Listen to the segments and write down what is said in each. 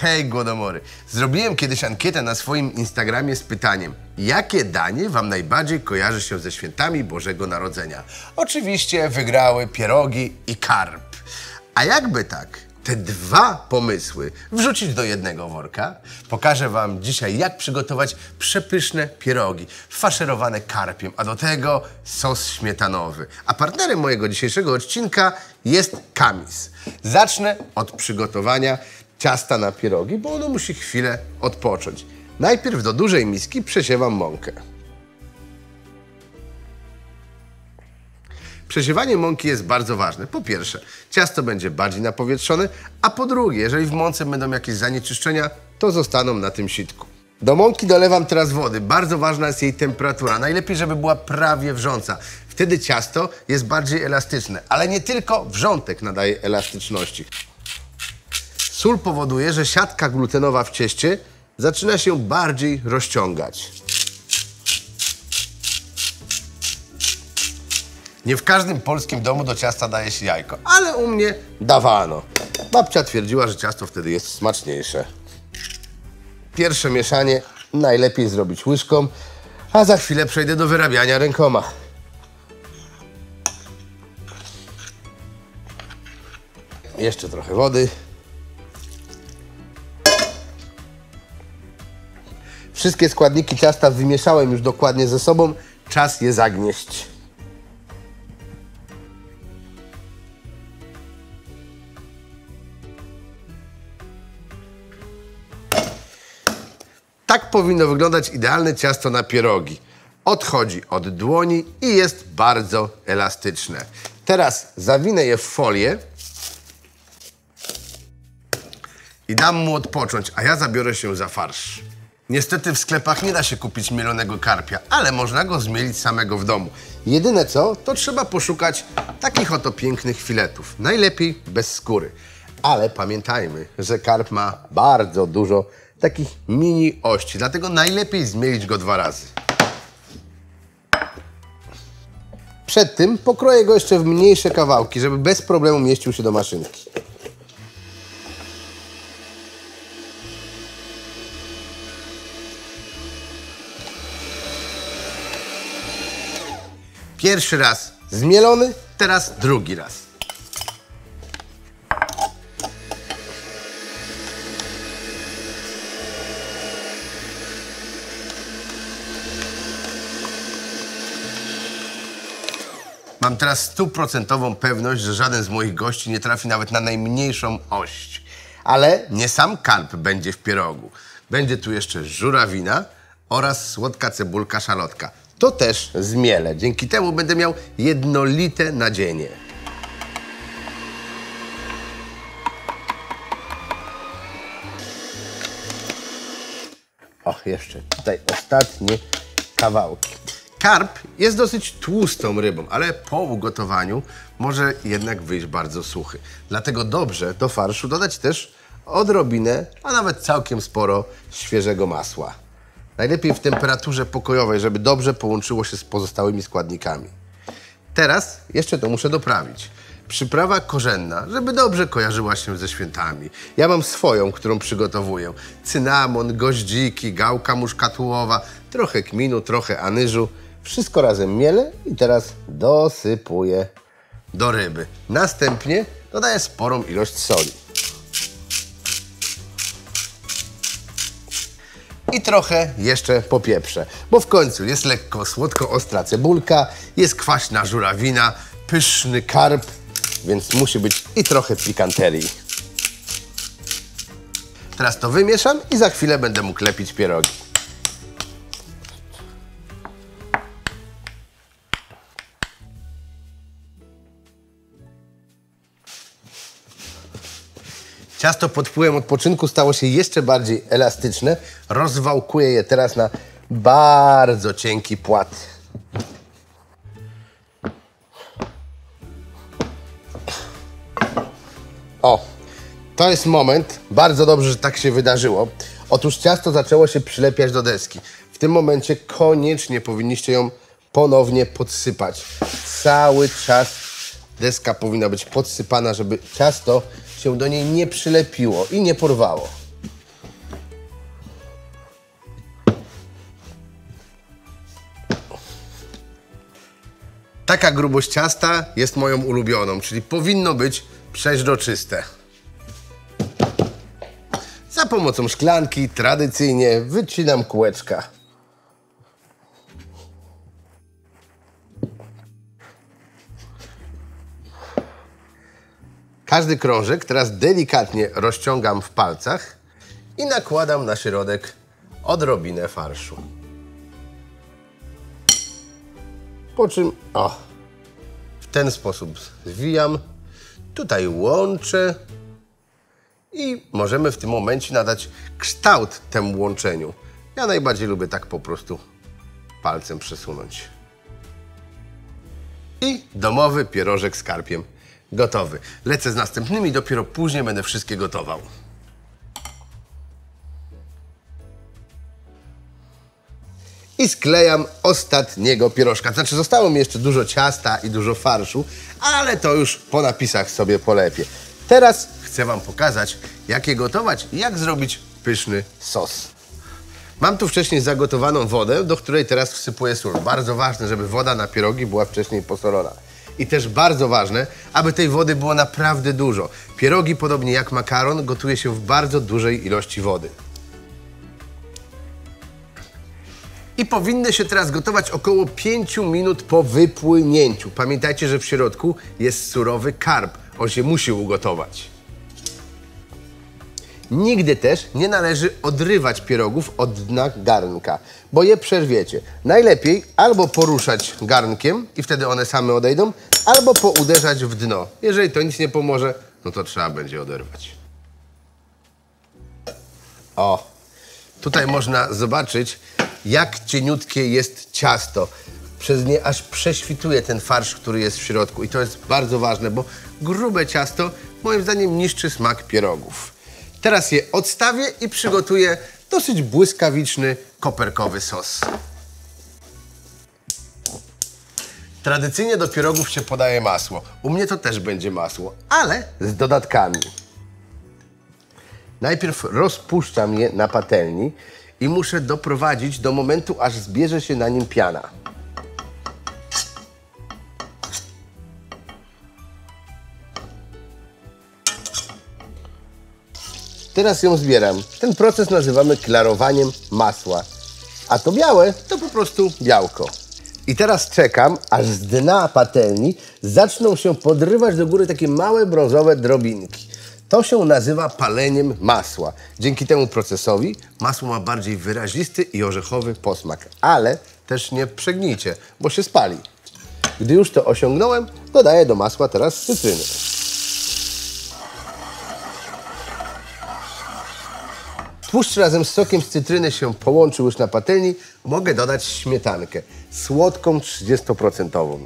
Hej, głodomory! Zrobiłem kiedyś ankietę na swoim Instagramie z pytaniem, jakie danie wam najbardziej kojarzy się ze świętami Bożego Narodzenia? Oczywiście wygrały pierogi i karp. A jakby tak te dwa pomysły wrzucić do jednego worka, pokażę wam dzisiaj, jak przygotować przepyszne pierogi faszerowane karpiem, a do tego sos śmietanowy. A partnerem mojego dzisiejszego odcinka jest Kamis. Zacznę od przygotowania ciasta na pierogi, bo ono musi chwilę odpocząć. Najpierw do dużej miski przesiewam mąkę. Przesiewanie mąki jest bardzo ważne. Po pierwsze, ciasto będzie bardziej napowietrzone, a po drugie, jeżeli w mące będą jakieś zanieczyszczenia, to zostaną na tym sitku. Do mąki dolewam teraz wody. Bardzo ważna jest jej temperatura. Najlepiej, żeby była prawie wrząca. Wtedy ciasto jest bardziej elastyczne, ale nie tylko wrzątek nadaje elastyczności. Sól powoduje, że siatka glutenowa w cieście zaczyna się bardziej rozciągać. Nie w każdym polskim domu do ciasta daje się jajko, ale u mnie dawano. Babcia twierdziła, że ciasto wtedy jest smaczniejsze. Pierwsze mieszanie najlepiej zrobić łyżką, a za chwilę przejdę do wyrabiania rękoma. Jeszcze trochę wody. Wszystkie składniki ciasta wymieszałem już dokładnie ze sobą. Czas je zagnieść. Tak powinno wyglądać idealne ciasto na pierogi. Odchodzi od dłoni i jest bardzo elastyczne. Teraz zawinę je w folię i dam mu odpocząć, a ja zabiorę się za farsz. Niestety w sklepach nie da się kupić mielonego karpia, ale można go zmielić samego w domu. Jedyne co, to trzeba poszukać takich oto pięknych filetów. Najlepiej bez skóry. Ale pamiętajmy, że karp ma bardzo dużo takich mini ości, dlatego najlepiej zmielić go 2 razy. Przed tym pokroję go jeszcze w mniejsze kawałki, żeby bez problemu mieścił się do maszynki. Pierwszy raz zmielony, teraz drugi raz. Mam teraz 100% pewność, że żaden z moich gości nie trafi nawet na najmniejszą oś. Ale nie sam karp będzie w pierogu. Będzie tu jeszcze żurawina oraz słodka cebulka szalotka. To też zmielę. Dzięki temu będę miał jednolite nadzienie. O, jeszcze tutaj ostatnie kawałki. Karp jest dosyć tłustą rybą, ale po ugotowaniu może jednak wyjść bardzo suchy. Dlatego dobrze do farszu dodać też odrobinę, a nawet całkiem sporo świeżego masła. Najlepiej w temperaturze pokojowej, żeby dobrze połączyło się z pozostałymi składnikami. Teraz jeszcze to muszę doprawić. Przyprawa korzenna, żeby dobrze kojarzyła się ze świętami. Ja mam swoją, którą przygotowuję. Cynamon, goździki, gałka muszkatułowa, trochę kminu, trochę anyżu. Wszystko razem mielę i teraz dosypuję do ryby. Następnie dodaję sporą ilość soli. I trochę jeszcze popieprzę, bo w końcu jest lekko słodko-ostra cebulka, jest kwaśna żurawina, pyszny karp, więc musi być i trochę pikanterii. Teraz to wymieszam i za chwilę będę mógł lepić pierogi. Ciasto pod wpływem odpoczynku stało się jeszcze bardziej elastyczne. Rozwałkuję je teraz na bardzo cienki płat. O, to jest moment. Bardzo dobrze, że tak się wydarzyło. Otóż ciasto zaczęło się przylepiać do deski. W tym momencie koniecznie powinniście ją ponownie podsypać. Cały czas deska powinna być podsypana, żeby ciasto się do niej nie przylepiło i nie porwało. Taka grubość ciasta jest moją ulubioną, czyli powinno być przeźroczyste. Za pomocą szklanki tradycyjnie wycinam kółeczka. Każdy krążek teraz delikatnie rozciągam w palcach i nakładam na środek odrobinę farszu. Po czym w ten sposób zwijam, tutaj łączę i możemy w tym momencie nadać kształt temu łączeniu. Ja najbardziej lubię tak po prostu palcem przesunąć. I domowy pierożek z karpiem gotowy. Lecę z następnymi, dopiero później będę wszystkie gotował. I sklejam ostatniego pierożka. Znaczy zostało mi jeszcze dużo ciasta i dużo farszu, ale to już po napisach sobie polepię. Teraz chcę Wam pokazać, jak je gotować i jak zrobić pyszny sos. Mam tu wcześniej zagotowaną wodę, do której teraz wsypuję sól. Bardzo ważne, żeby woda na pierogi była wcześniej posolona. I też bardzo ważne, aby tej wody było naprawdę dużo. Pierogi, podobnie jak makaron, gotuje się w bardzo dużej ilości wody. I powinny się teraz gotować około 5 minut po wypłynięciu. Pamiętajcie, że w środku jest surowy karp. On się musi ugotować. Nigdy też nie należy odrywać pierogów od dna garnka, bo je przerwiecie. Najlepiej albo poruszać garnkiem i wtedy one same odejdą, albo pouderzać w dno. Jeżeli to nic nie pomoże, no to trzeba będzie oderwać. Tutaj można zobaczyć, jak cieniutkie jest ciasto. Przez nie aż prześwituje ten farsz, który jest w środku. I to jest bardzo ważne, bo grube ciasto moim zdaniem niszczy smak pierogów. Teraz je odstawię i przygotuję dosyć błyskawiczny, koperkowy sos. Tradycyjnie do pierogów się podaje masło. U mnie to też będzie masło, ale z dodatkami. Najpierw rozpuszczam je na patelni i muszę doprowadzić do momentu, aż zbierze się na nim piana. Teraz ją zbieram. Ten proces nazywamy klarowaniem masła. A to białe to po prostu białko. I teraz czekam, aż z dna patelni zaczną się podrywać do góry takie małe brązowe drobinki. To się nazywa paleniem masła. Dzięki temu procesowi masło ma bardziej wyrazisty i orzechowy posmak. Ale też nie przegnijcie, bo się spali. Gdy już to osiągnąłem, dodaję do masła teraz cytryny. Tłuszcz razem z sokiem z cytryny się połączył już na patelni. Mogę dodać śmietankę. Słodką, 30%.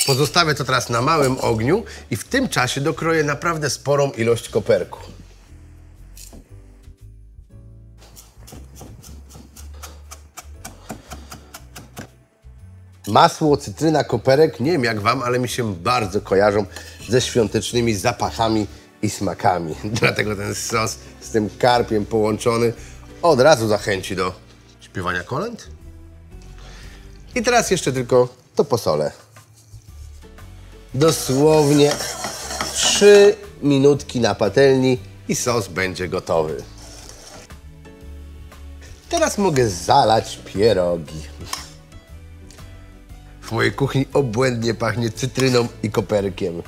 Pozostawię to teraz na małym ogniu i w tym czasie dokroję naprawdę sporą ilość koperku. Masło, cytryna, koperek, nie wiem jak Wam, ale mi się bardzo kojarzą ze świątecznymi zapachami i smakami. Dlatego ten sos z tym karpiem połączony od razu zachęci do śpiewania kolęd. I teraz jeszcze tylko to posolę. Dosłownie 3 minutki na patelni i sos będzie gotowy. Teraz mogę zalać pierogi. W mojej kuchni obłędnie pachnie cytryną i koperkiem.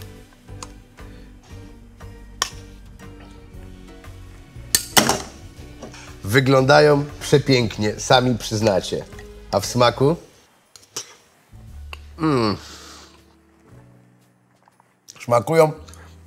Wyglądają przepięknie, sami przyznacie. A w smaku? Smakują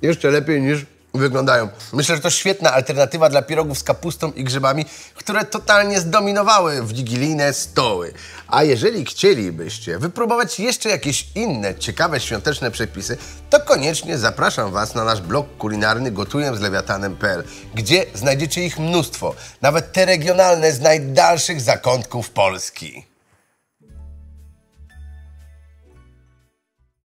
jeszcze lepiej niż wyglądają. Myślę, że to świetna alternatywa dla pierogów z kapustą i grzybami, które totalnie zdominowały w wigilijne stoły. A jeżeli chcielibyście wypróbować jeszcze jakieś inne ciekawe świąteczne przepisy, to koniecznie zapraszam Was na nasz blog kulinarny gotujemzlewiatanem.pl, gdzie znajdziecie ich mnóstwo, nawet te regionalne z najdalszych zakątków Polski.